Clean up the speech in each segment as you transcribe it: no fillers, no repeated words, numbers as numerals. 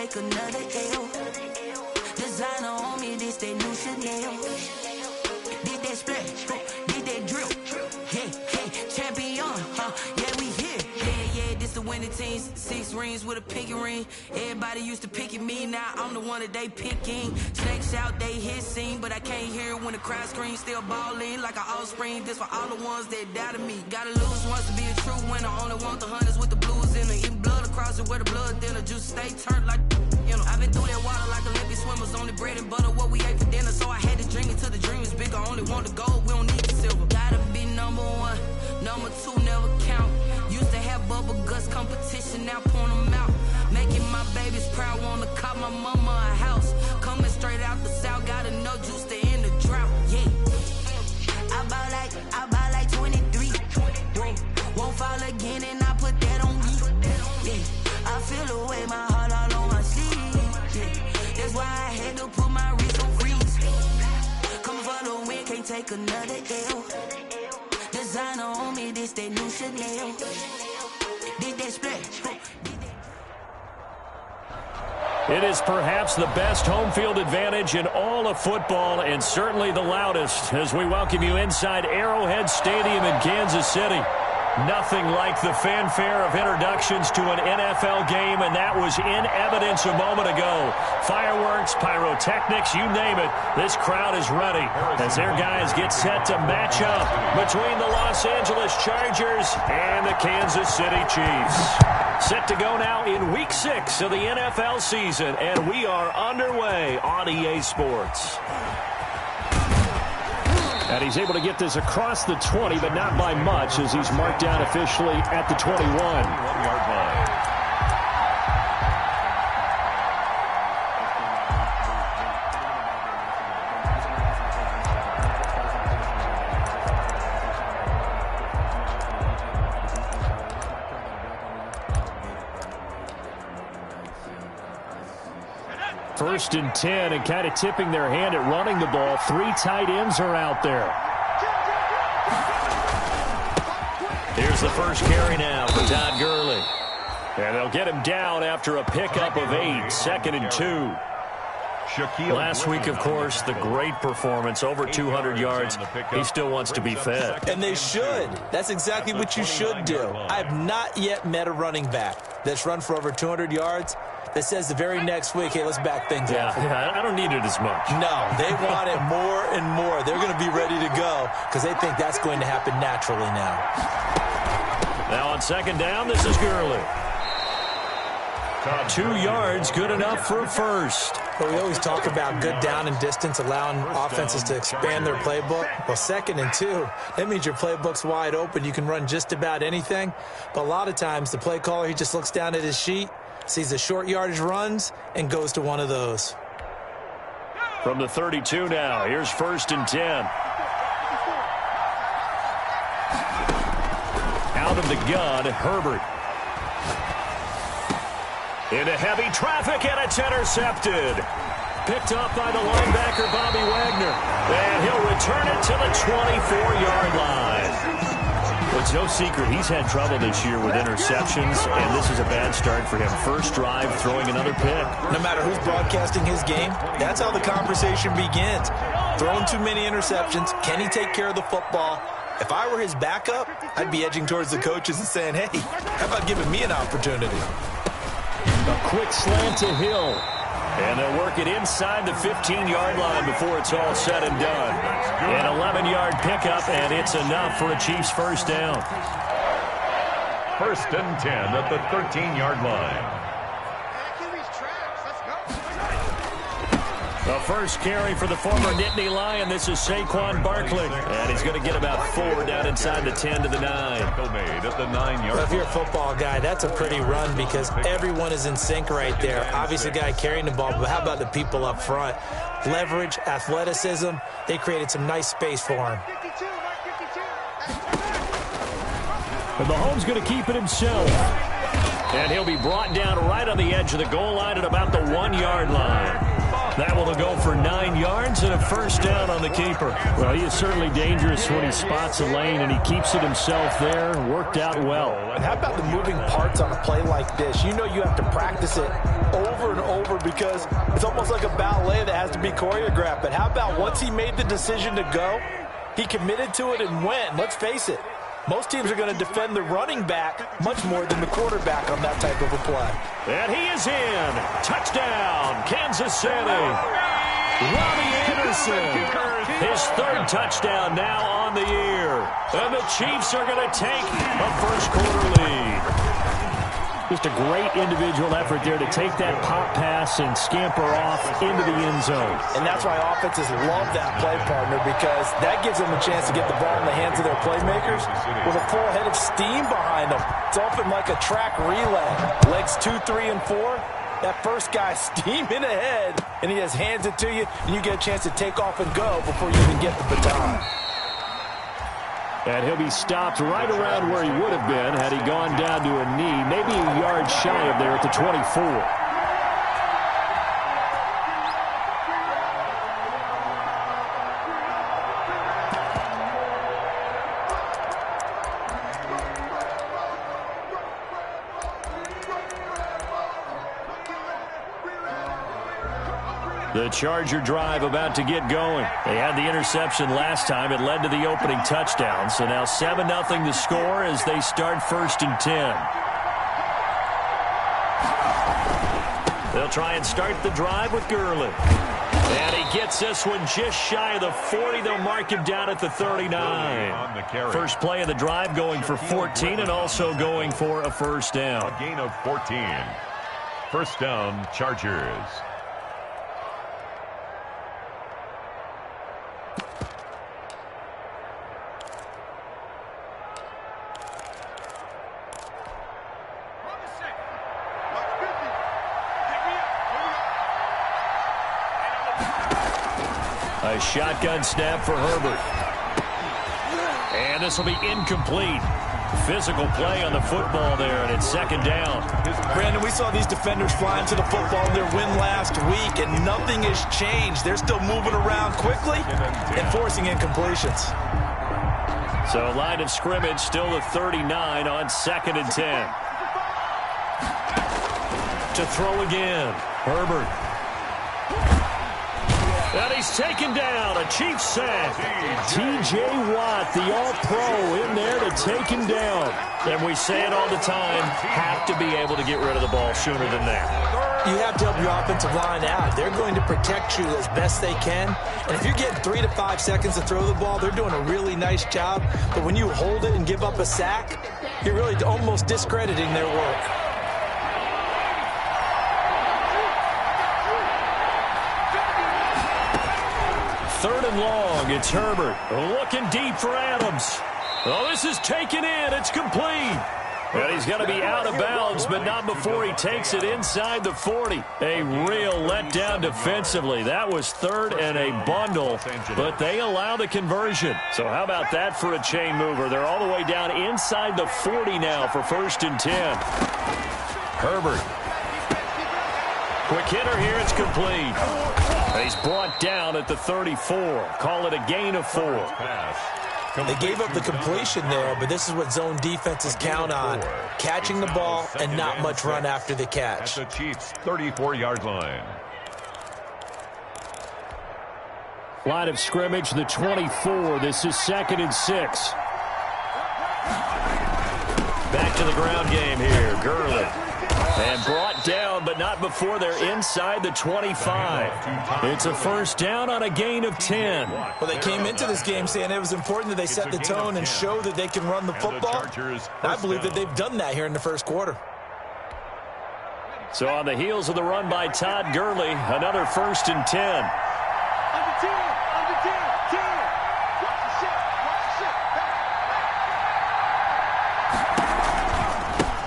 take another L. Designer on me, this that new Chanel. Did that splash, did that drip. Yeah, champion, yeah, we here. Yeah, this the winning teams. 6 rings with a pinky ring. Everybody used to picking me, now I'm the one that they picking. Snakes out, they hit scene, but I can't hear it when the crowd screams. Still balling like an offspring. This for all the ones that doubted me. Gotta lose once to be a true winner. Only want the hunters with the blues in it. Eating blood across it where the blood thinner. Juice stay turned like, you know. I've been through that water like Olympic swimmers. Only bread and butter what we ate for dinner. So I had to dream it till the dream is bigger. Only want the gold, we don't need the silver. Gotta be number 1, number 2 never count. Used to have bubble guts competition, now point them out. Making my babies proud, wanna cop my mama a house. Coming straight out the south, got enough juice to end the drought. Yeah, I buy like 23. Whoa, won't fall again, and I put that on me. Yeah, I feel the way, my heart all on my sleeve. Yeah, that's why I had to put my wrist on freeze. Coming for the win, can't take another L. Designer on me, this that new Chanel. Did that splash. It is perhaps the best home field advantage in all of football, and certainly the loudest, as we welcome you inside Arrowhead Stadium in Kansas City. Nothing like the fanfare of introductions to an NFL game, and that was in evidence a moment ago. Fireworks, pyrotechnics, you name it. This crowd is ready as their guys get set to match up between the Los Angeles Chargers and the Kansas City Chiefs. Set to go now in Week 6 of the NFL season, and we are underway on EA Sports. And he's able to get this across the 20, but not by much, as he's marked down officially at the 21-yard line. First and 10, and kind of tipping their hand at running the ball. 3 tight ends are out there. Here's the first carry now for Todd Gurley. And they'll get him down after a pickup of 8, 2nd and 2. Last week, of course, the great performance, over 200 yards. He still wants to be fed. And they should. That's exactly what you should do. I've not yet met a running back that's run for over 200 yards that says the very next week, hey, let's back things up. Yeah, I don't need it as much. No, they want it more and more. They're going to be ready to go because they think that's going to happen naturally now. Now on 2nd down, this is Gurley. 2 yards, good enough for a first. Well, we always talk about good down and distance, allowing offenses to expand their playbook. Well, 2nd and 2, that means your playbook's wide open. You can run just about anything. But a lot of times, the play caller, he just looks down at his sheet, sees the short yardage runs, and goes to one of those. From the 32 now, here's 1st and 10. Out of the gun, Herbert. Into heavy traffic, and it's intercepted. Picked up by the linebacker, Bobby Wagner. And he'll return it to the 24-yard line. Well, it's no secret he's had trouble this year with interceptions, and this is a bad start for him. First drive, throwing another pick. No matter who's broadcasting his game, that's how the conversation begins. Throwing too many interceptions. Can he take care of the football? If I were his backup, I'd be edging towards the coaches and saying, hey, how about giving me an opportunity? A quick slant to Hill. And they'll work it inside the 15-yard line before it's all said and done. An 11-yard pickup, and it's enough for a Chiefs first down. 1st and 10 at the 13-yard line. The first carry for the former Nittany Lion. This is Saquon Barkley. And he's going to get about 4 down inside the 10 to the 9. At the 9-yard well, if you're a football guy, that's a pretty run because everyone is in sync right there. Obviously, the guy carrying the ball, but how about the people up front? Leverage, athleticism. They created some nice space for him. But Mahomes going to keep it himself. And he'll be brought down right on the edge of the goal line at about the 1-yard line. That will go for 9 yards and a first down on the keeper. Well, he is certainly dangerous when he spots a lane, and he keeps it himself there. Worked out well. And how about the moving parts on a play like this? You know you have to practice it over and over because it's almost like a ballet that has to be choreographed. But how about once he made the decision to go, he committed to it and went. Let's face it, most teams are going to defend the running back much more than the quarterback on that type of a play. And he is in. Touchdown, Kansas City. Robbie Anderson, his third touchdown now on the year. And the Chiefs are going to take a first-quarter lead. Just a great individual effort there to take that pop pass and scamper off into the end zone. And that's why offenses love that play, partner, because that gives them a chance to get the ball in the hands of their playmakers with a full head of steam behind them. It's often like a track relay. Legs 2, 3, and 4. That first guy steaming ahead, and he just hands it to you, and you get a chance to take off and go before you even get the baton. And he'll be stopped right around where he would have been had he gone down to a knee, maybe a yard shy of there at the 24. The Charger drive about to get going. They had the interception last time. It led to the opening touchdown. So now 7-0 the score as they start 1st and 10. They'll try and start the drive with Gurley. And he gets this one just shy of the 40. They'll mark him down at the 39. First play of the drive going for 14 and also going for a first down. A gain of 14. First down, Chargers. A shotgun snap for Herbert. And this will be incomplete. Physical play on the football there, and it's second down. Brandon, we saw these defenders flying to the football in their win last week, and nothing has changed. They're still moving around quickly and forcing incompletions. So line of scrimmage still the 39 on 2nd and 10. To throw again, Herbert. And he's taken down, a Chiefs sack. T.J. Watt, the all-pro, in there to take him down. And we say it all the time, have to be able to get rid of the ball sooner than that. You have to help your offensive line out. They're going to protect you as best they can. And if you're getting 3 to 5 seconds to throw the ball, they're doing a really nice job. But when you hold it and give up a sack, you're really almost discrediting their work. Third and long, it's Herbert. Looking deep for Adams. Oh, this is taken in. It's complete. And he's going to be out of bounds, but not before he takes it inside the 40. A real letdown defensively. That was third and a bundle, but they allow the conversion. So how about that for a chain mover? They're all the way down inside the 40 now for 1st and 10. Herbert. Quick hitter here. It's complete. He's brought down at the 34. Call it a gain of 4. They gave up the completion there, but this is what zone defenses count on. Catching the ball and not much run after the catch. At the Chiefs' 34-yard line. Line of scrimmage, the 24. This is 2nd and 6. Back to the ground game here. Gurley. And brought down, but not before they're inside the 25. It's a first down on a gain of 10. Well, they came into this game saying it was important that they set the tone and show that they can run the football. I believe that they've done that here in the first quarter. So on the heels of the run by Todd Gurley, another 1st and 10.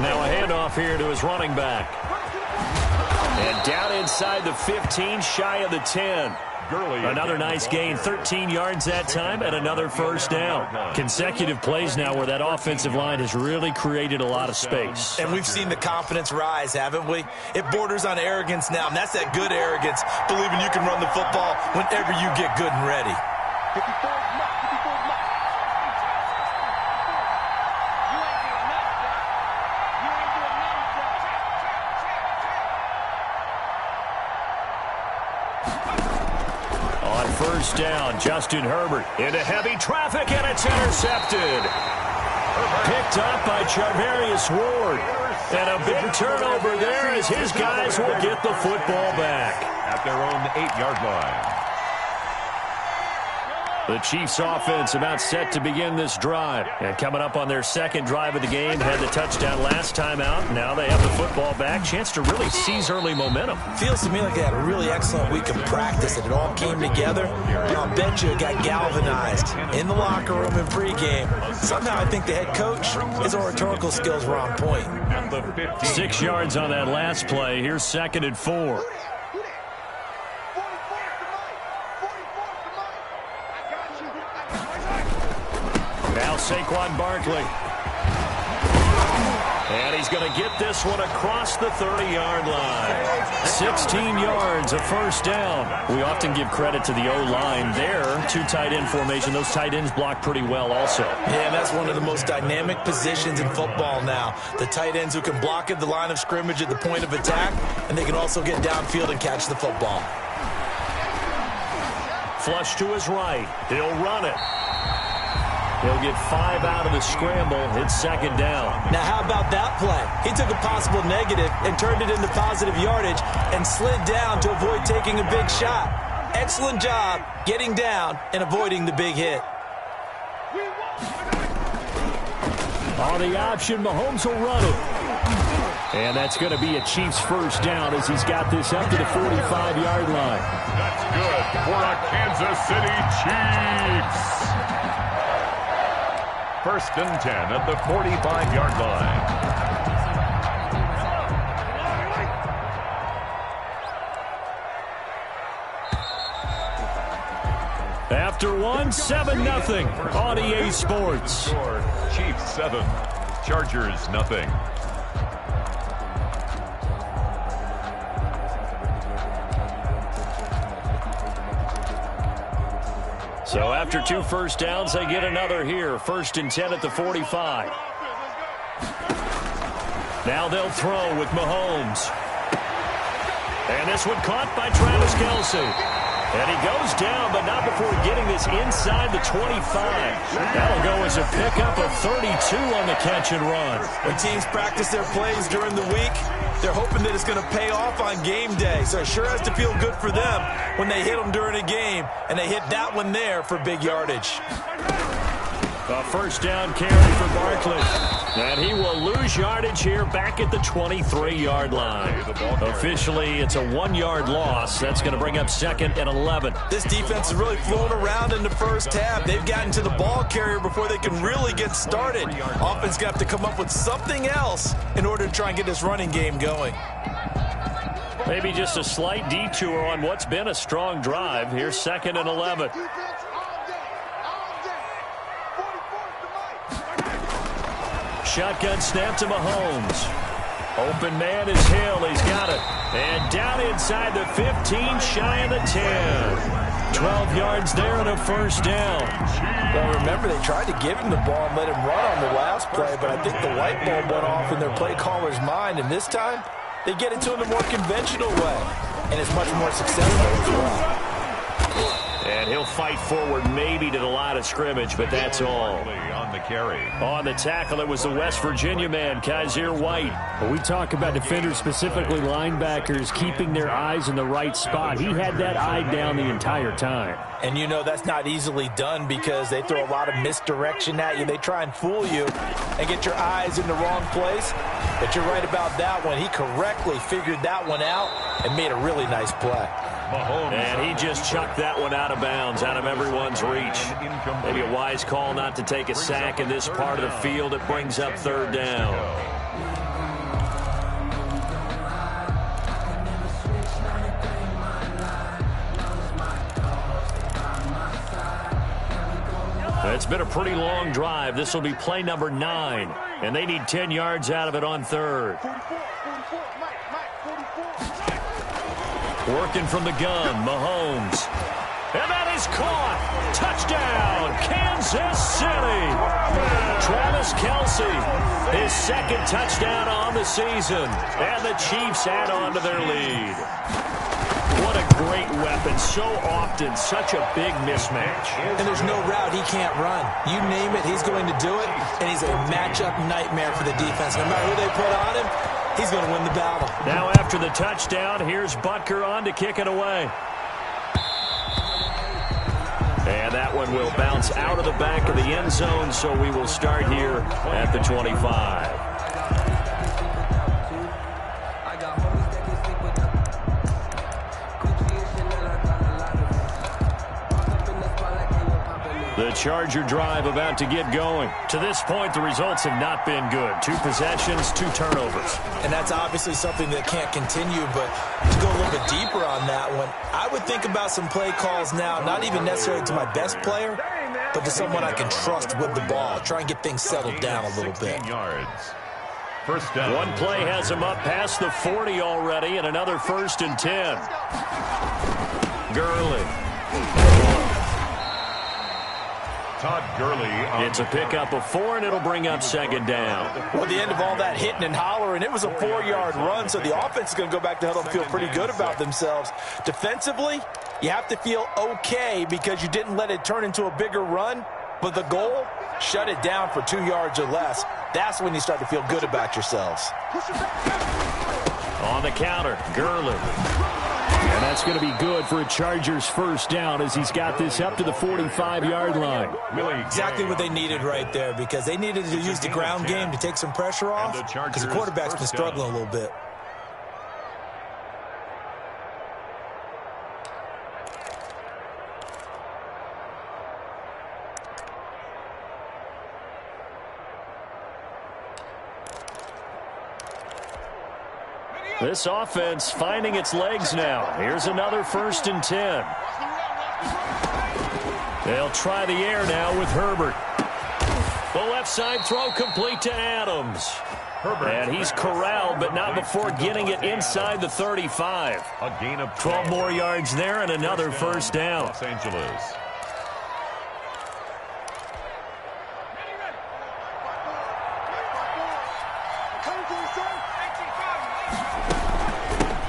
Now a handoff here to his running back. And down inside the 15, shy of the 10. Another nice gain, 13 yards that time, and another first down. Consecutive plays now where that offensive line has really created a lot of space. And we've seen the confidence rise, haven't we? It borders on arrogance now, and that's that good arrogance, believing you can run the football whenever you get good and ready. First down, Justin Herbert into heavy traffic, and it's intercepted. Picked up by Charvarius Ward. And a big turnover there as his guys will get the football back. At their own 8-yard line. The Chiefs offense about set to begin this drive. And coming up on their second drive of the game, had the touchdown last time out. Now they have the football back. Chance to really seize early momentum. Feels to me like they had a really excellent week of practice, and it all came together. And I'll bet you it got galvanized in the locker room in pregame. Somehow I think the head coach, his oratorical skills were on point. 6 yards on that last play. Here's 2nd and 4. Now Saquon Barkley. And he's going to get this one across the 30-yard line. 16 yards, a first down. We often give credit to the O-line there. 2 tight end formation. Those tight ends block pretty well also. Yeah, that's one of the most dynamic positions in football now. The tight ends who can block at the line of scrimmage at the point of attack, and they can also get downfield and catch the football. Flush to his right. He'll run it. He'll get 5 out of the scramble. It's 2nd down. Now, how about that play? He took a possible negative and turned it into positive yardage and slid down to avoid taking a big shot. Excellent job getting down and avoiding the big hit. On the option, Mahomes will run it. And that's going to be a Chiefs first down as he's got this up to the 45-yard line. That's good for a Kansas City Chiefs. 1st and 10 at the 45-yard line. After one, 7-0 on EA Sports. Chiefs 7, Chargers nothing. So after 2 first downs, they get another here. 1st and 10 at the 45. Now they'll throw with Mahomes. And this one caught by Travis Kelce. And he goes down, but not before getting this inside the 25. That'll go as a pickup of 32 on the catch and run. When teams practice their plays during the week, they're hoping that it's going to pay off on game day. So it sure has to feel good for them when they hit them during a game, and they hit that one there for big yardage. A first down carry for Barkley. And he will lose yardage here back at the 23-yard line. Officially, it's a 1-yard loss. That's going to bring up 2nd and 11. This defense is really flown around in the first half. They've gotten to the ball carrier before they can really get started. Offense got to come up with something else in order to try and get this running game going. Maybe just a slight detour on what's been a strong drive. Here's 2nd and 11. Shotgun snap to Mahomes. Open man is Hill. He's got it. And down inside the 15, shy of the 10. 12 yards there and a first down. Well, remember, they tried to give him the ball and let him run on the last play, but I think the light bulb went off in their play caller's mind, and this time they get it to him the more conventional way, and it's much more successful as well. And he'll fight forward maybe to the line of scrimmage, but that's all. On the carry. On the tackle, it was the West Virginia man, Kaiser White. When we talk about defenders, specifically linebackers, keeping their eyes in the right spot. He had that eye down the entire time. And you know that's not easily done because they throw a lot of misdirection at you. They try and fool you and get your eyes in the wrong place. But you're right about that one. He correctly figured that one out and made a really nice play. And he just chucked that one out of bounds, out of everyone's reach. Maybe a wise call not to take a sack in this part of the field. It brings up 3rd down. It's been a pretty long drive. This will be play number 9, and they need 10 yards out of it on third. Working from the gun, Mahomes. And that is caught. Touchdown, Kansas City. Travis Kelce, his second touchdown on the season. And the Chiefs add on to their lead. What a great weapon. So often, such a big mismatch. And there's no route he can't run. You name it, he's going to do it. And he's a matchup nightmare for the defense. No matter who they put on him, he's going to win the battle. Now after the touchdown, here's Butker on to kick it away. And that one will bounce out of the back of the end zone, so we will start here at the 25. The Charger drive about to get going. To this point, the results have not been good. 2 possessions, 2 turnovers. And that's obviously something that can't continue, but to go a little bit deeper on that one, I would think about some play calls now, not even necessarily to my best player, but to someone I can trust with the ball. Try and get things settled down a little bit. First down. One play has him up past the 40 already, and another 1st and 10. Gurley. Todd Gurley. It's a pickup of 4, and it'll bring up 2nd down. Well, the end of all that hitting and hollering, it was a 4-yard run, so the offense is going to go back to huddle and feel pretty good about themselves. Defensively, you have to feel okay because you didn't let it turn into a bigger run, but the goal, shut it down for 2 yards or less. That's when you start to feel good about yourselves. On the counter, Gurley. And that's going to be good for a Chargers 1st down as he's got this up to the 45-yard line. Exactly what they needed right there, because they needed to use the ground game to take some pressure off, because the quarterback's been struggling a little bit. This offense finding its legs now. Here's another 1st and 10. They'll try the air now with Herbert. The left side throw complete to Adams. And he's corralled, but not before getting it inside the 35. A gain of 12 more yards there and another 1st down. Los Angeles.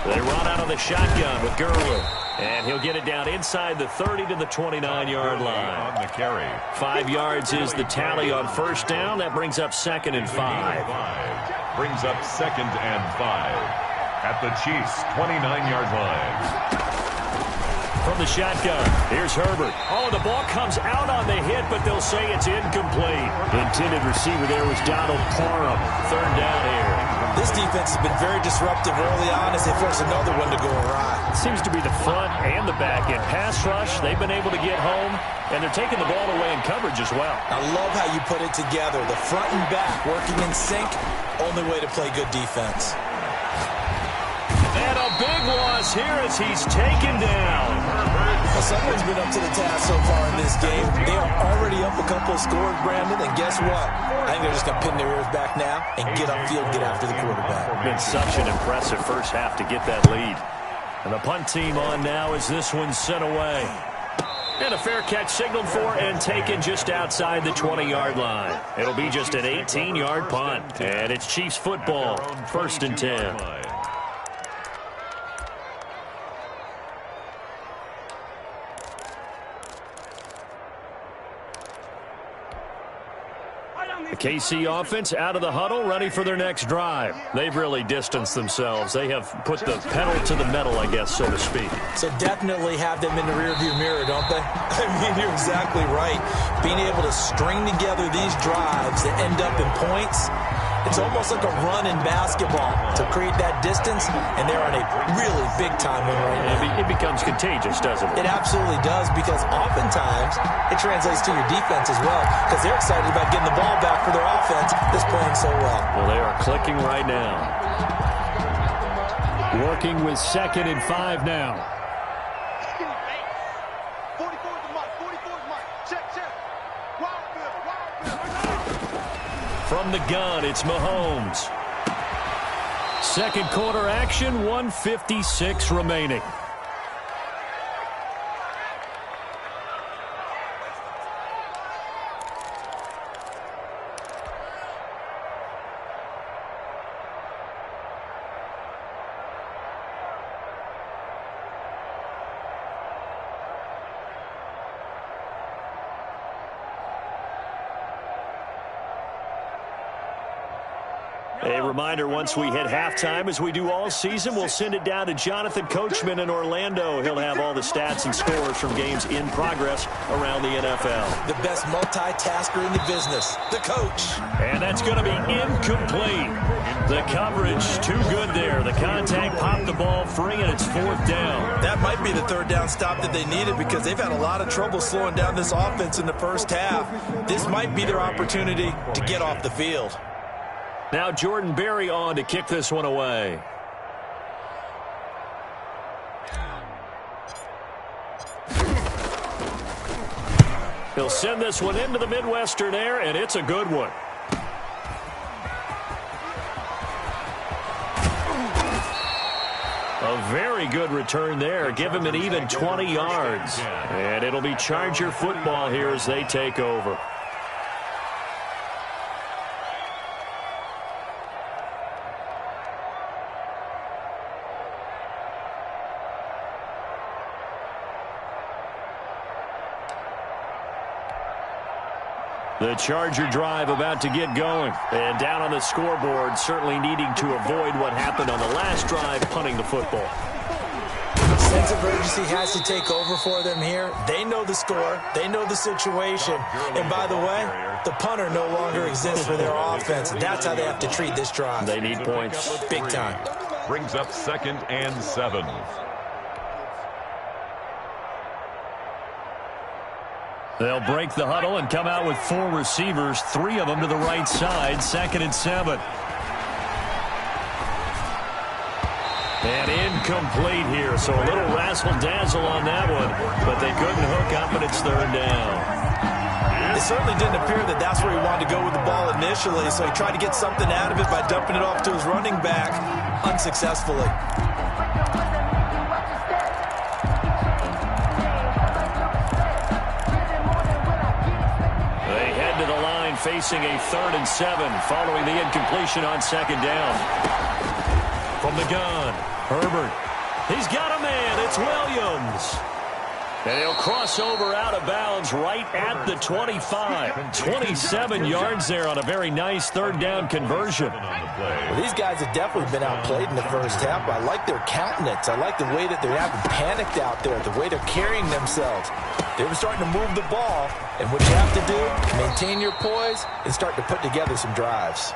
They run out of the shotgun with Gurley. And he'll get it down inside the 30 to the 29-yard line. On the carry. 5 yards is the tally on 1st down. That brings up 2nd and 5. Brings up 2nd and 5. At the Chiefs' 29-yard line. From the shotgun, here's Herbert. Oh, the ball comes out on the hit, but they'll say it's incomplete. The intended receiver there was Donald Parham. 3rd down here. This defense has been very disruptive early on as they force another one to go awry. Seems to be the front and the back end. Pass rush, they've been able to get home, and they're taking the ball away in coverage as well. I love how you put it together. The front and back working in sync, only way to play good defense. And a big loss here as he's taken down. Well, someone's been up to the task so far in this game. They are already up a couple of scores, Brandon, and guess what? I think they're just going to pin their ears back now and get upfield, get after the quarterback. Been such an impressive first half to get that lead. And the punt team on now as this one's sent away. And a fair catch signaled for and taken just outside the 20-yard line. It'll be just an 18-yard punt. And it's Chiefs football, 1st and 10. The KC offense out of the huddle, ready for their next drive. They've really distanced themselves. They have put the pedal to the metal, I guess, so to speak. So definitely have them in the rearview mirror, don't they? I mean, you're exactly right. Being able to string together these drives that end up in points, it's almost like a run in basketball to create that distance, and they're on a really big-time win right now. It becomes contagious, doesn't it? It absolutely does, because oftentimes it translates to your defense as well, because they're excited about getting the ball back for their offense that's playing so well. Well, they are clicking right now. Working with 2nd and 5 now. From the gun, it's Mahomes. Second quarter action, 1:56 remaining. A reminder, once we hit halftime, as we do all season, we'll send it down to Jonathan Coachman in Orlando. He'll have all the stats and scores from games in progress around the NFL. The best multitasker in the business, the coach. And that's going to be incomplete. The coverage, too good there. The contact popped the ball free, and it's fourth down. That might be the third down stop that they needed because they've had a lot of trouble slowing down this offense in the first half. This might be their opportunity to get off the field. Now Jordan Berry on to kick this one away. He'll send this one into the Midwestern air, and it's a good one. A very good return there. Give him an even 20 yards. And it'll be Charger football here as they take over. The Charger drive about to get going. And down on the scoreboard, certainly needing to avoid what happened on the last drive, punting the football. Sense of urgency has to take over for them here. They know the score. They know the situation. And by the way, the punter no longer exists for their offense. That's how they have to treat this drive. They need points. Big time. Brings up 2nd and 7. They'll break the huddle and come out with 4 receivers, 3 of them to the right side, 2nd and 7. And incomplete here, so a little razzle-dazzle on that one, but they couldn't hook up, and it's 3rd down. It certainly didn't appear that that's where he wanted to go with the ball initially, so he tried to get something out of it by dumping it off to his running back unsuccessfully. Facing a 3rd and 7 following the incompletion on 2nd down. From the gun, Herbert. He's got a man. It's Williams. And he'll cross over out of bounds right at the 25. 27 yards there on a very nice 3rd down conversion. Well, these guys have definitely been outplayed in the first half. I like their countenance. I like the way that they're having panicked out there, the way they're carrying themselves. They were starting to move the ball, and what you have to do, maintain your poise and start to put together some drives.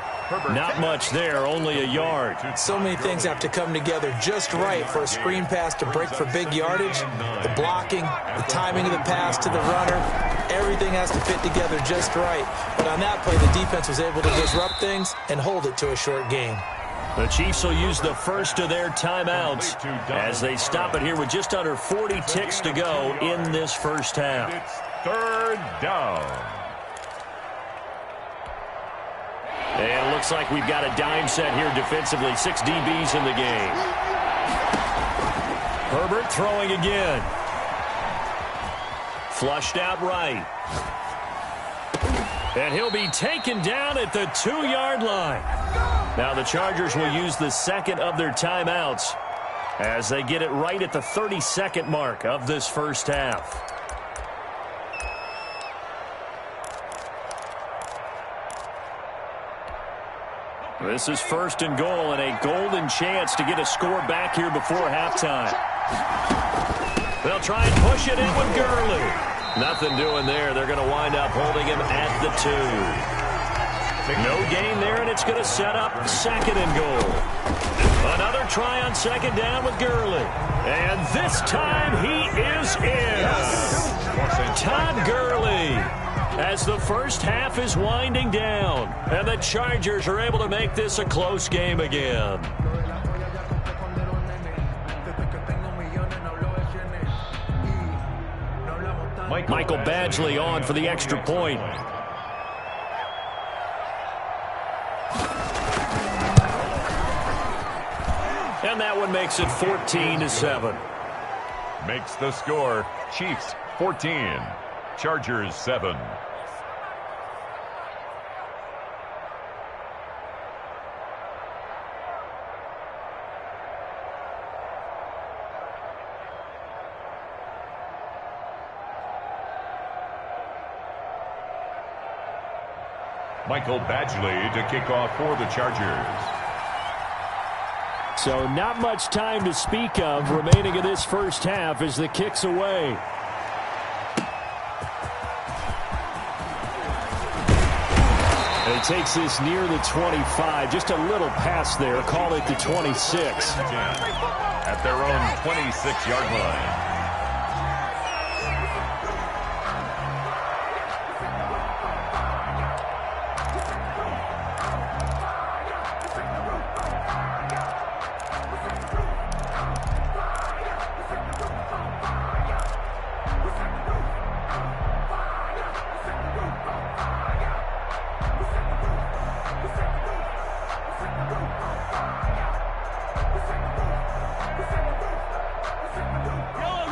Not much there, only a yard. So many things have to come together just right for a screen pass to break for big yardage. The blocking, the timing of the pass to the runner, everything has to fit together just right. But on that play, the defense was able to disrupt things and hold it to a short gain. The Chiefs will use the first of their timeouts as they stop it here with just under 40 ticks to go in this first half. It's 3rd down. And it looks like we've got a dime set here defensively. 6 DBs in the game. Herbert throwing again. Flushed out right. And he'll be taken down at the 2-yard line. Now the Chargers will use the second of their timeouts as they get it right at the 32nd mark of this first half. This is 1st and goal and a golden chance to get a score back here before halftime. They'll try and push it in with Gurley. Nothing doing there. They're going to wind up holding him at the 2. No gain there, and it's going to set up 2nd and goal. Another try on 2nd down with Gurley. And this time he is in. Todd Gurley. As the first half is winding down, and the Chargers are able to make this a close game again. Michael Badgley on for the extra point. And that one makes it 14-7. Makes the score Chiefs 14, Chargers 7. Michael Badgley to kick off for the Chargers. So not much time to speak of remaining in this first half as the kick's away. And he takes this near the 25. Just a little pass there. Call it the 26. At their own 26-yard line.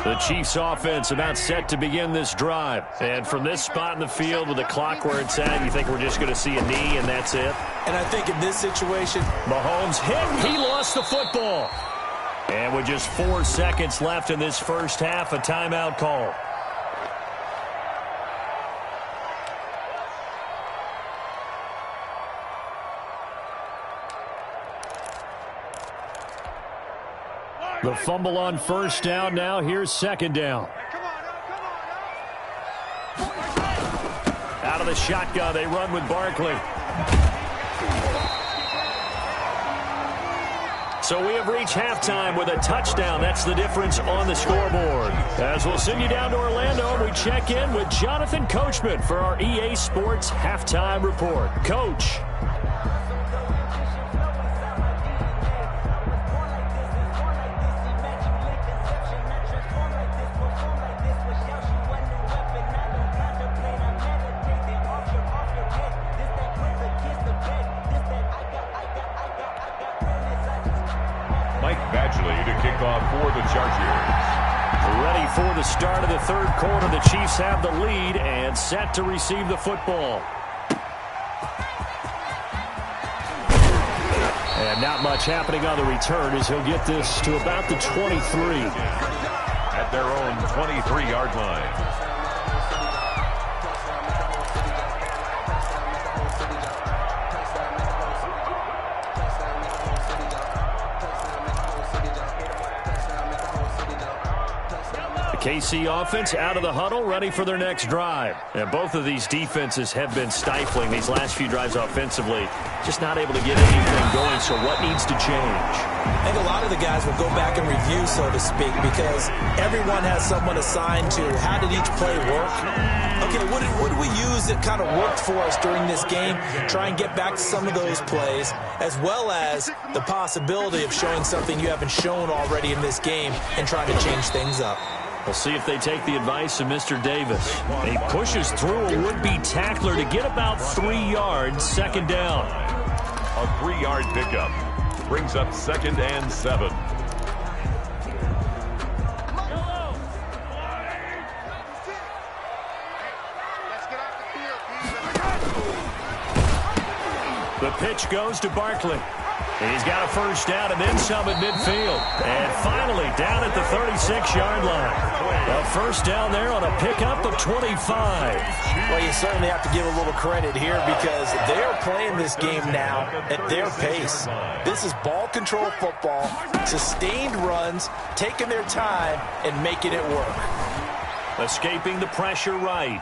The Chiefs offense about set to begin this drive. And from this spot in the field with the clock where it's at, you think we're just going to see a knee and that's it? And I think in this situation, Mahomes hit. He lost the football. And with just 4 seconds left in this first half, a timeout call. The fumble on first down now. Here's second down. Out of the shotgun, they run with Barkley. So we have reached halftime with a touchdown. That's the difference on the scoreboard. As we'll send you down to Orlando, we check in with Jonathan Coachman for our EA Sports Halftime Report. Coach. For the Chargers. Ready for the start of the third quarter. The Chiefs have the lead and set to receive the football. And not much happening on the return as he'll get this to about the 23. At their own 23-yard line. KC offense out of the huddle, ready for their next drive. And both of these defenses have been stifling these last few drives offensively. Just not able to get anything going, so what needs to change? I think a lot of the guys will go back and review, so to speak, because everyone has someone assigned to how did each play work. Okay, what did we use that kind of worked for us during this game? Try and get back to some of those plays, as well as the possibility of showing something you haven't shown already in this game and trying to change things up. We'll see if they take the advice of Mr. Davis. He pushes through a would-be tackler to get about 3 yards, second down. A 3-yard pickup brings up 2nd and 7. The pitch goes to Barkley. He's got a first down and then some at midfield. And finally down at the 36-yard line. A first down there on a pickup of 25. Well, you certainly have to give a little credit here because they're playing this game now at their pace. This is ball control football, sustained runs, taking their time and making it work. Escaping the pressure right.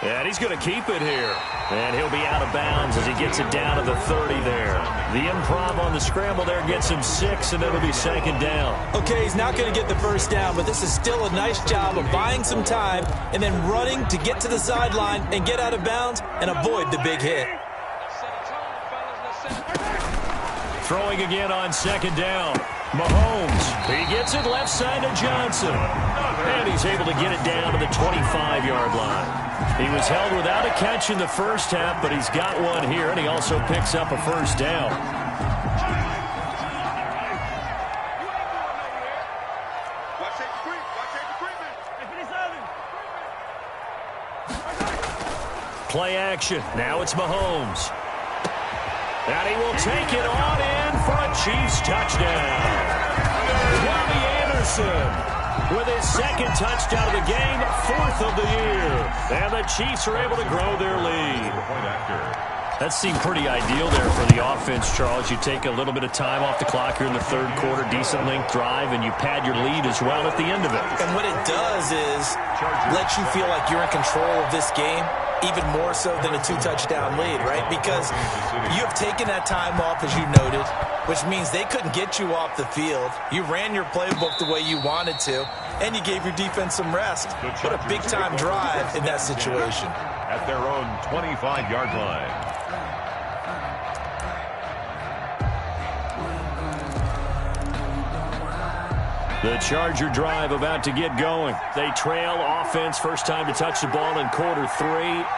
And he's going to keep it here. And he'll be out of bounds as he gets it down to the 30 there. The improv on the scramble there gets him 6, and it'll be second down. Okay, he's not going to get the first down, but this is still a nice job of buying some time and then running to get to the sideline and get out of bounds and avoid the big hit. Throwing again on second down. Mahomes, he gets it left side to Johnson. And he's able to get it down to the 25-yard line. He was held without a catch in the first half, but he's got one here, and he also picks up a first down. play action. Now it's Mahomes. And he will take it on in for a Chiefs touchdown. Robbie Anderson with his second touchdown of the game, 4th of the year. And the Chiefs are able to grow their lead. That seemed pretty ideal there for the offense, Charles. You take a little bit of time off the clock here in the third quarter, decent length drive, and you pad your lead as well at the end of it. And what it does is let you feel like you're in control of this game, even more so than a 2-touchdown lead, right? Because you have taken that time off, as you noted, which means they couldn't get you off the field. You ran your playbook the way you wanted to, and you gave your defense some rest. What a big-time drive in that situation. At their own 25-yard line. The Charger drive about to get going. They trail offense, first time to touch the ball in quarter 3,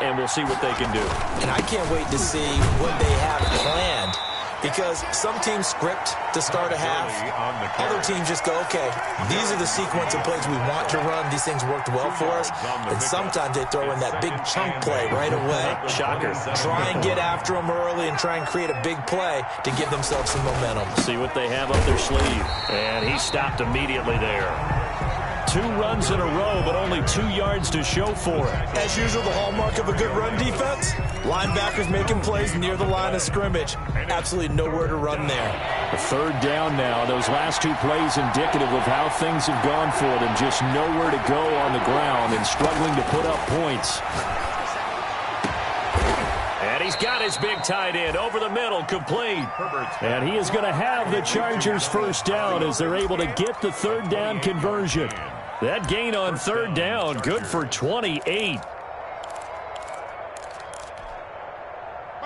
and we'll see what they can do. And I can't wait to see what they have planned, because some teams script to start a half. Other teams just go, okay, these are the sequence of plays we want to run. These things worked well for us. And sometimes they throw in that big chunk play right away. Shocker. Try and get after them early and try and create a big play to give themselves some momentum. See what they have up their sleeve. And he stopped immediately there. 2 runs in a row, but only 2 yards to show for it. As usual, the hallmark of a good run defense, linebackers making plays near the line of scrimmage. Absolutely nowhere to run there. A 3rd down now. Those last 2 plays indicative of how things have gone for them. Just nowhere to go on the ground and struggling to put up points. And he's got his big tight end over the middle, complete. And he is going to have the Chargers first down as they're able to get the 3rd down conversion. That gain on 3rd down, good for 28.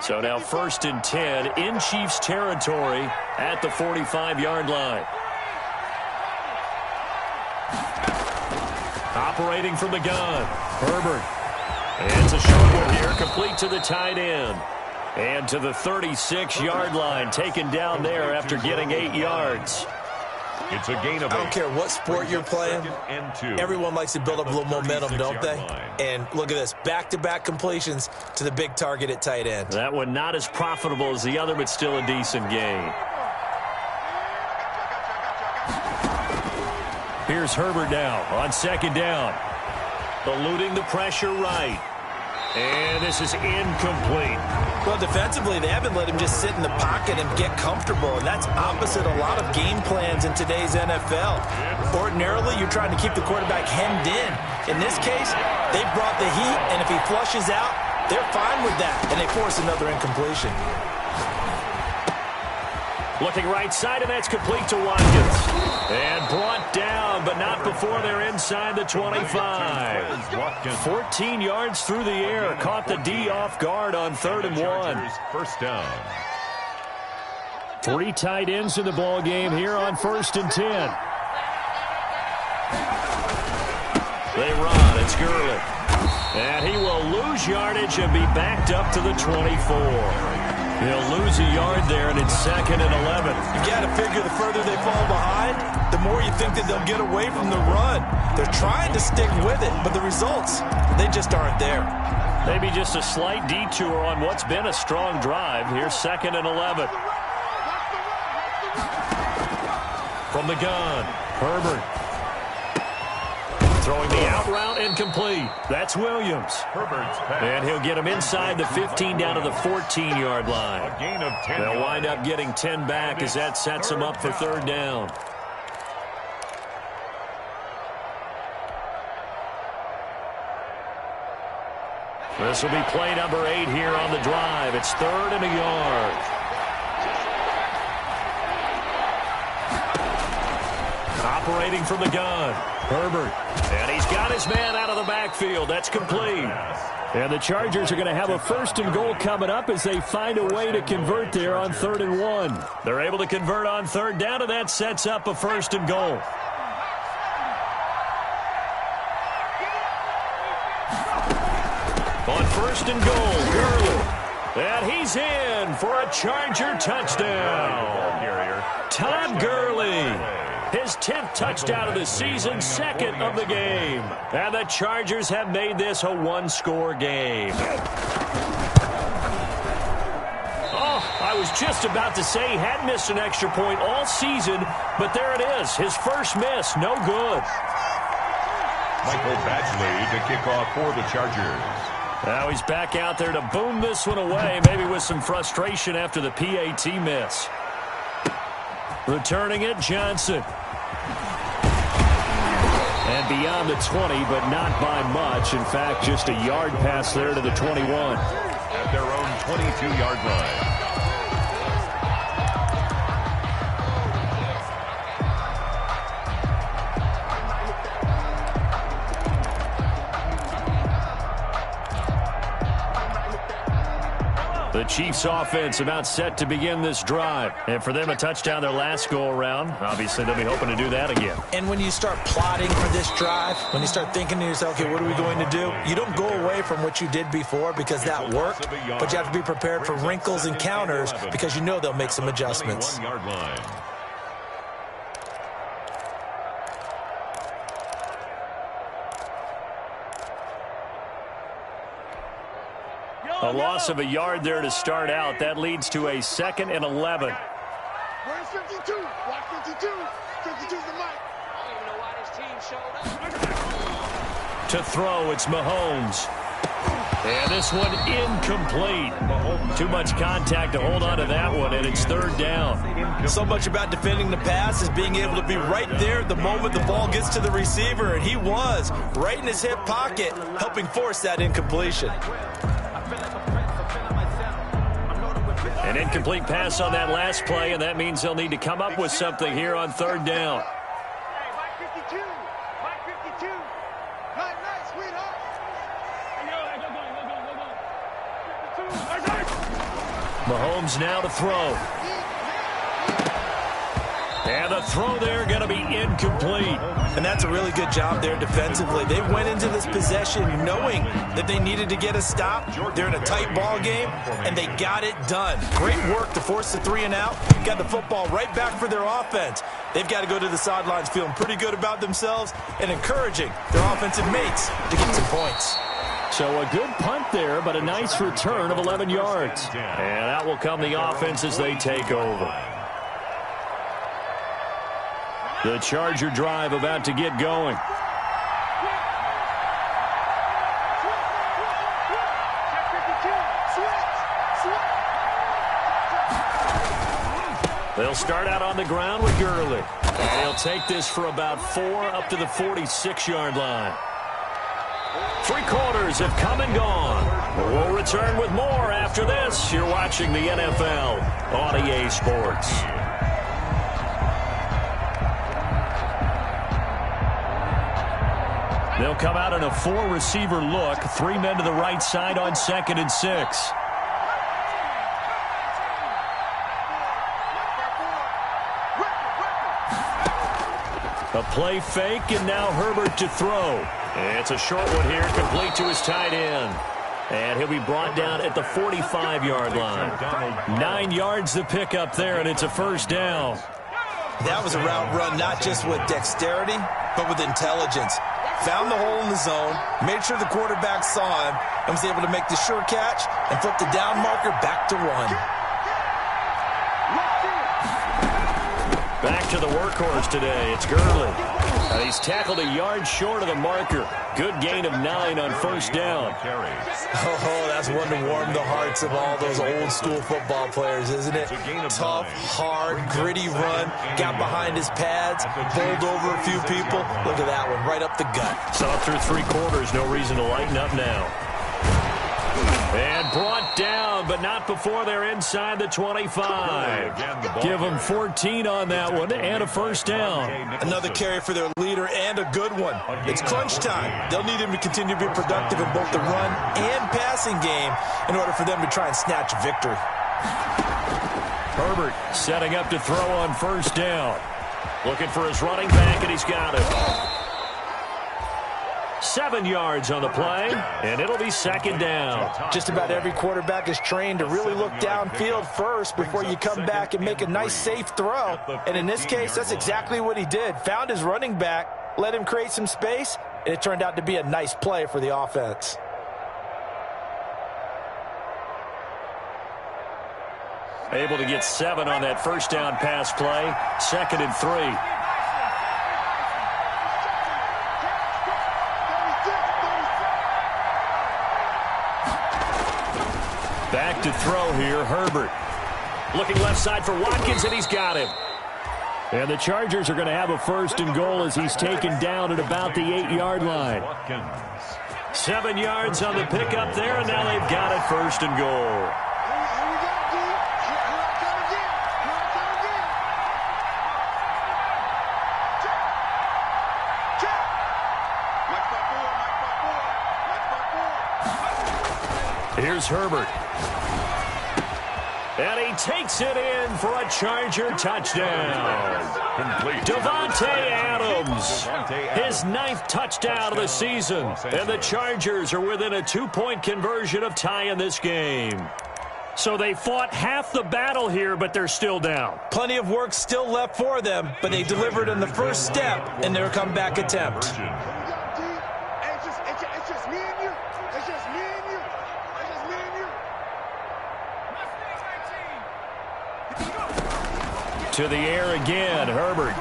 So now 1st and 10 in Chiefs territory at the 45-yard line. Operating from the gun, Herbert. And it's a short one here, complete to the tight end. And to the 36-yard line, taken down there after getting 8 yards. It's a gain of 8. I don't care what sport you're playing. Everyone likes to build up a little momentum, don't they? And look at this, back-to-back completions to the big target at tight end. That one not as profitable as the other, but still a decent gain. Here's Herbert now on 2nd down. Eluding the pressure right. And this is incomplete. Well, defensively, they haven't let him just sit in the pocket and get comfortable, and that's opposite a lot of game plans in today's NFL. Ordinarily, you're trying to keep the quarterback hemmed in. In this case, they brought the heat, and if he flushes out, they're fine with that, and they force another incompletion. Looking right side, and that's complete to Watkins. And brought down, but not before they're inside the 25. 14 yards through the air. Caught the D off guard on 3rd and 1. First down. 3 tight ends in the ball game here on 1st and 10. They run. It's Gurley. And he will lose yardage and be backed up to the 24. He'll lose a yard there, and it's 2nd and 11. You got to figure the further they fall behind, the more you think that they'll get away from the run. They're trying to stick with it, but the results, they just aren't there. Maybe just a slight detour on what's been a strong drive. Here's 2nd and 11. From the gun, Herbert. Throwing the out route incomplete. That's Williams. Herbert's pass. And he'll get him inside the 15 down to the 14-yard line. A gain of 10. They'll wind up getting 10 back as that sets him up for 3rd down. This will be play number 8 here on the drive. It's 3rd and a yard. Operating from the gun, Herbert. And he's got his man out of the backfield. That's complete. And the Chargers are going to have a 1st and goal coming up as they find a way to convert there on 3rd and 1. They're able to convert on 3rd down, and that sets up a 1st and goal. On 1st and goal, Gurley. And he's in for a Charger touchdown. Todd Gurley His 10th touchdown of the season, second of the game. And the Chargers have made this a one-score game. I was just about to say he hadn't missed an extra point all season, but there it is. His first miss, no good. Michael Badgley to kick off for the Chargers. Now he's back out there to boom this one away, maybe with some frustration after the PAT miss. Returning it, Johnson. And beyond the 20, but not by much. In fact, just a yard pass there to the 21. At their own 22-yard line. The Chiefs offense about set to begin this drive. And for them, a touchdown their last go-around. Obviously, they'll be hoping to do that again. And when you start plotting for this drive, when you start thinking to yourself, okay, what are we going to do? You don't go away from what you did before because that worked, but you have to be prepared for wrinkles and counters because you know they'll make some adjustments. A loss of a yard there to start out. That leads to a 2nd and 11. Where's 52? Watch 52. 52's the mic. I don't even know why this team showed up. To throw, it's Mahomes. And this one incomplete. Too much contact to hold on to that one, and it's 3rd down. So much about defending the pass is being able to be right there the moment the ball gets to the receiver, and he was right in his hip pocket, helping force that incompletion. An incomplete pass on that last play, and that means they'll need to come up with something here on 3rd down. Hey, Mike 52. Mike 52. Night, sweetheart. Mahomes now to throw. And the throw there going to be incomplete. And that's a really good job there defensively. They went into this possession knowing that they needed to get a stop. They're in a tight ball game, and they got it done. Great work to force the 3 and out. Got the football right back for their offense. They've got to go to the sidelines feeling pretty good about themselves and encouraging their offensive mates to get some points. So a good punt there, but a nice return of 11 yards. And that will come the offense as they take over. The Charger drive about to get going. They'll start out on the ground with Gurley. And he'll take this for about 4 up to the 46-yard line. 3 quarters have come and gone. We'll return with more after this. You're watching the NFL on EA Sports. They'll come out in a 4-receiver look. 3 men to the right side on 2nd and 6. A play fake, and now Herbert to throw. It's a short one here, complete to his tight end. And he'll be brought down at the 45-yard line. 9 yards to pick up there, and it's a 1st down. That was a route run not just with dexterity, but with intelligence. Found the hole in the zone, made sure the quarterback saw him, and was able to make the sure catch and flip the down marker back to 1. Back to the workhorse today. It's Gurley. And he's tackled a yard short of the marker. Good gain of 9 on 1st down. Oh, that's one to warm the hearts of all those old-school football players, isn't it? Tough, hard, gritty run. Got behind his pads, bowled over a few people. Look at that one, right up the gut. Saw through 3 quarters. No reason to lighten up now. And brought down, but not before they're inside the 25. Give them 14 on that one and a 1st down. Another carry for their leader and a good one. It's crunch time. They'll need him to continue to be productive in both the run and passing game in order for them to try and snatch a victory. Herbert setting up to throw on 1st down. Looking for his running back, and he's got it. 7 yards on the play, and it'll be second down. Just about every quarterback is trained to really look downfield first before you come back and make a nice, safe throw. And in this case, that's exactly what he did. Found his running back, let him create some space, and it turned out to be a nice play for the offense. Able to get 7 on that first down pass play. 2nd and 3. Back to throw here, Herbert. Looking left side for Watkins, and he's got him. And the Chargers are going to have a 1st and goal as he's taken down at about the 8-yard line. 7 yards on the pickup there, and now they've got it 1st and goal. Here's Herbert. And he takes it in for a Charger touchdown. Davante Adams, his 9th touchdown of the season. And the Chargers are within a 2-point conversion of tying this game. So they fought half the battle here, but they're still down. Plenty of work still left for them, but they delivered in the first step in their comeback attempt. It's just me and you. It's just me and you. It's just me and you. To the air again, Herbert.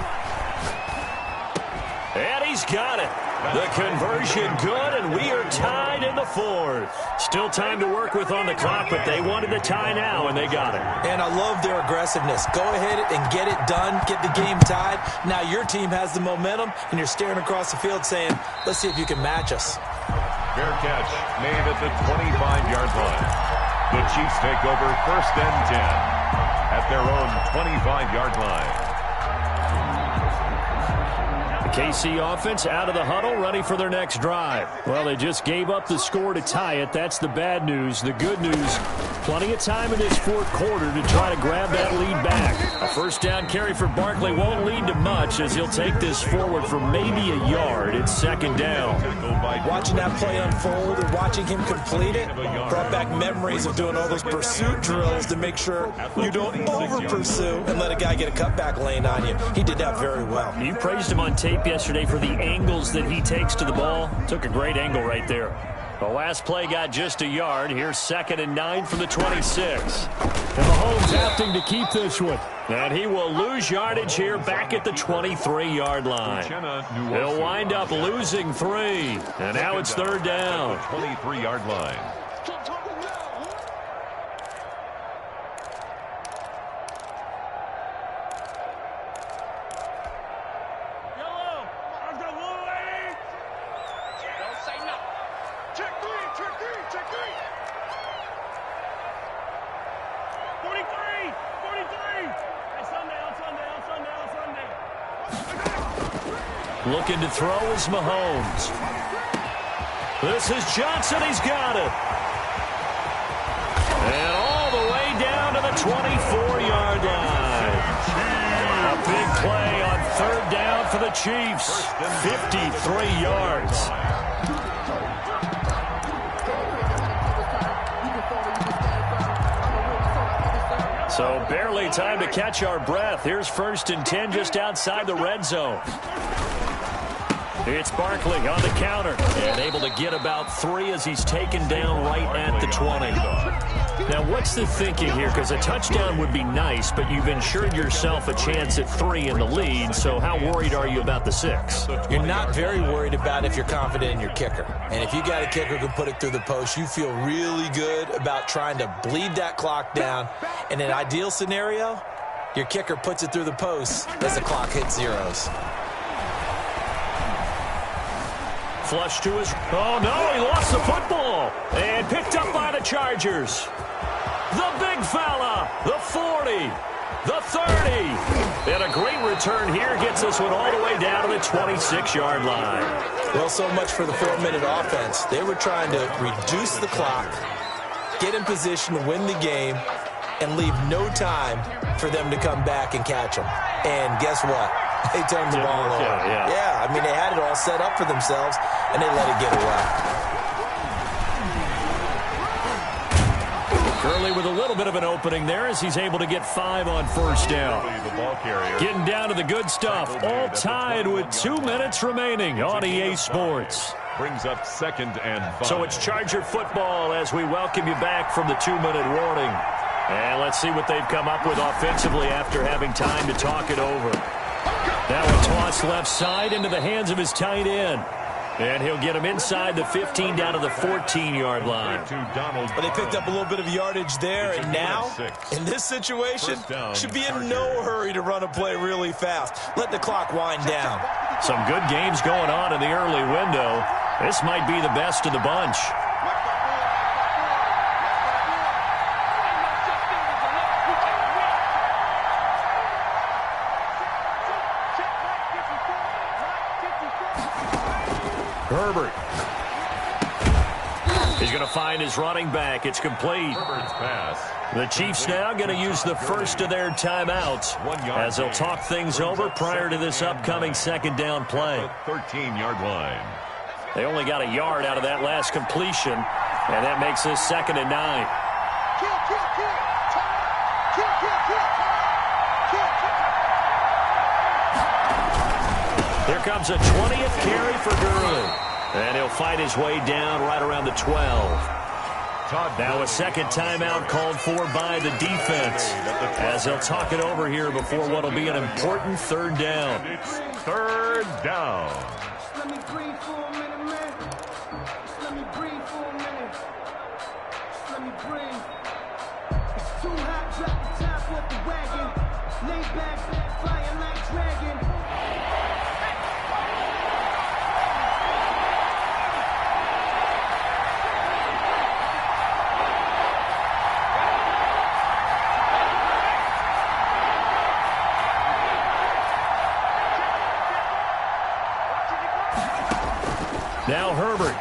And he's got it. The conversion good, and we are tied in the 4th. Still time to work with on the clock, but they wanted the tie now, and they got it. And I love their aggressiveness. Go ahead and get it done, get the game tied. Now your team has the momentum, and you're staring across the field saying, let's see if you can match us. Fair catch made at the 25-yard line. The Chiefs take over 1st and 10 at their own 25-yard line. KC offense out of the huddle, ready for their next drive. Well, they just gave up the score to tie it. That's the bad news. The good news, plenty of time in this 4th quarter to try to grab that lead back. A 1st down carry for Barkley won't lead to much as he'll take this forward for maybe a yard. It's 2nd down. Watching that play unfold and watching him complete it brought back memories of doing all those pursuit drills to make sure you don't over-pursue and let a guy get a cutback lane on you. He did that very well. You praised him on tape yesterday for the angles that he takes to the ball. Took a great angle right there. The last play got just a yard. Here's 2nd and 9 from the 26. And Mahomes opting to keep this one. And he will lose yardage here back at the 23-yard line. He'll wind up losing 3. And now it's 3rd down. 23-yard line. Looking to throw is Mahomes. This is Johnson. He's got it. And all the way down to the 24-yard line. A big play on 3rd down for the Chiefs. 53 yards. So barely time to catch our breath. Here's 1st and 10 just outside the red zone. It's Barkley on the counter and able to get about 3 as he's taken down right at the 20. Now, what's the thinking here? Because a touchdown would be nice, but you've ensured yourself a chance at 3 in the lead, so how worried are you about the 6? You're not very worried about if you're confident in your kicker. And if you got a kicker who can put it through the post, you feel really good about trying to bleed that clock down. In an ideal scenario, your kicker puts it through the post as the clock hits zeros. Flush to his... Oh, no, he lost the football. And picked up by the Chargers. The big fella, the 40, the 30. And a great return here gets this one all the way down to the 26-yard line. Well, so much for the 4-minute offense. They were trying to reduce the clock, get in position to win the game, and leave no time for them to come back and catch them. And guess what? They turned the ball over. Yeah, I mean, they had it all set up for themselves, and they let it get away. Gurley with a little bit of an opening there as he's able to get 5 on first down. Getting down to the good stuff. All tied with 2 minutes remaining on EA Sports. Brings up 2nd and 5. So it's Charger football as we welcome you back from the 2-minute warning. And let's see what they've come up with offensively after having time to talk it over. Now a toss left side into the hands of his tight end. And he'll get him inside the 15 down to the 14-yard line. But they picked up a little bit of yardage there, and now, in this situation, should be in no hurry to run a play really fast. Let the clock wind down. Some good games going on in the early window. This might be the best of the bunch. Herbert. He's going to find his running back. It's complete. Herbert's pass. The Chiefs now going to use the first of their timeouts as they'll talk things over prior to this upcoming 2nd down play. 13-yard line. They only got a yard out of that last completion, and that makes this 2nd and 9. Here comes a 20th carry for Gurley. And he'll fight his way down right around the 12. Now a 2nd timeout called for by the defense as they'll talk it over here before what will be an important 3rd down. It's 3rd down. Let me breathe for a minute, man. Let me breathe for a minute. Let me breathe. It's too hot, drop the top off the wagon. Lay back, flying like dragon. Now Herbert.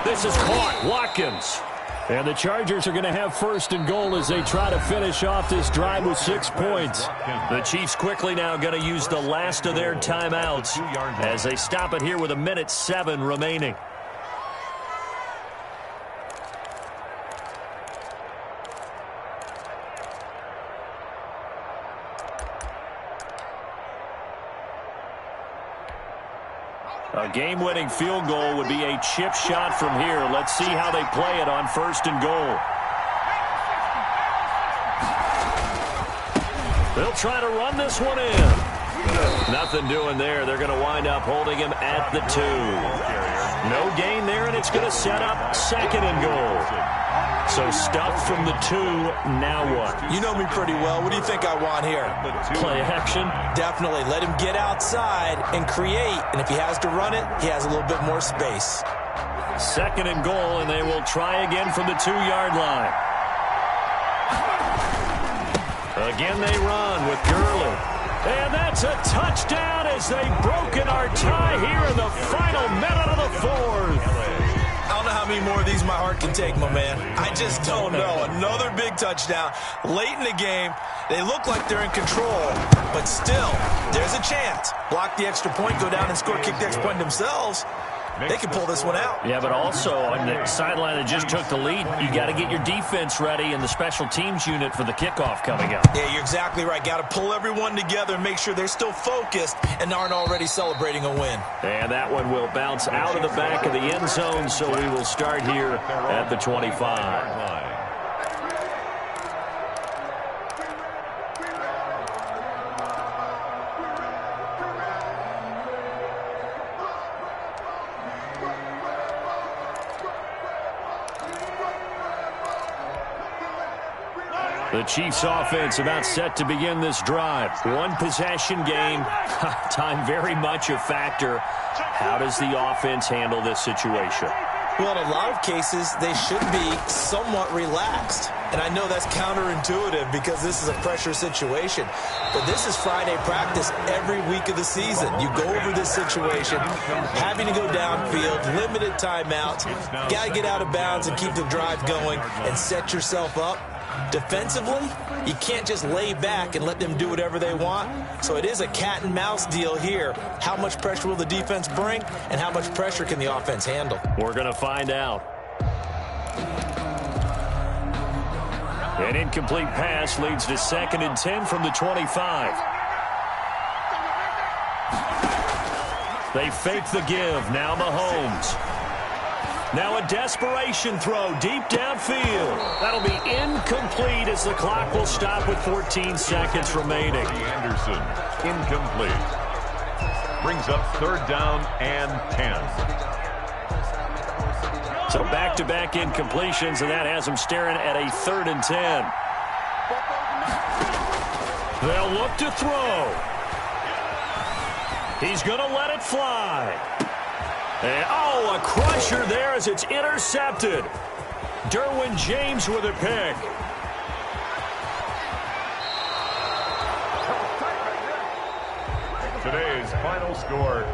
This is caught. Watkins. And the Chargers are going to have 1st and goal as they try to finish off this drive with 6 points. The Chiefs quickly now going to use the last of their timeouts as they stop it here with 1:07 remaining. A game-winning field goal would be a chip shot from here. Let's see how they play it on 1st and goal. They'll try to run this one in. Nothing doing there. They're going to wind up holding him at the 2. No gain there, and it's going to set up 2nd and goal. So stuffed from the 2, now what? You know me pretty well. What do you think I want here? Play action? Definitely. Let him get outside and create. And if he has to run it, he has a little bit more space. 2nd and goal, and they will try again from the 2-yard line. Again they run with Gurley. And that's a touchdown as they've broken our tie here in the final minute of the 4th. I don't know how many more of these my heart can take, my man. I just don't know. Another big touchdown. Late in the game, they look like they're in control, but still, there's a chance. Block the extra point, go down and score, kick the extra point themselves. They can pull this one out. Yeah, but also on the sideline that just took the lead, you got to get your defense ready and the special teams unit for the kickoff coming up. Yeah, you're exactly right. Got to pull everyone together and make sure they're still focused and aren't already celebrating a win. And that one will bounce out of the back of the end zone, so we will start here at the 25. The Chiefs offense about set to begin this drive. One possession game. Time very much a factor. How does the offense handle this situation? Well, in a lot of cases, they should be somewhat relaxed. And I know that's counterintuitive because this is a pressure situation. But this is Friday practice every week of the season. You go over this situation, having to go downfield, limited timeouts, got to get out of bounds and keep the drive going and set yourself up Defensively, you can't just lay back and let them do whatever they want. So it is a cat and mouse deal here. How much pressure will the defense bring, and how much pressure can the offense handle? We're going to find out. An incomplete pass leads to 2nd and 10 from the 25. They fake the give. Now Mahomes. Now a desperation throw deep downfield. That'll be incomplete as the clock will stop with 14 seconds remaining. Anderson, incomplete. Brings up 3rd down and 10. So back-to-back incompletions, and that has them staring at a 3rd and 10. They'll look to throw. He's going to let it fly. And, oh, a crusher there as it's intercepted. Derwin James with a pick. Today's final score.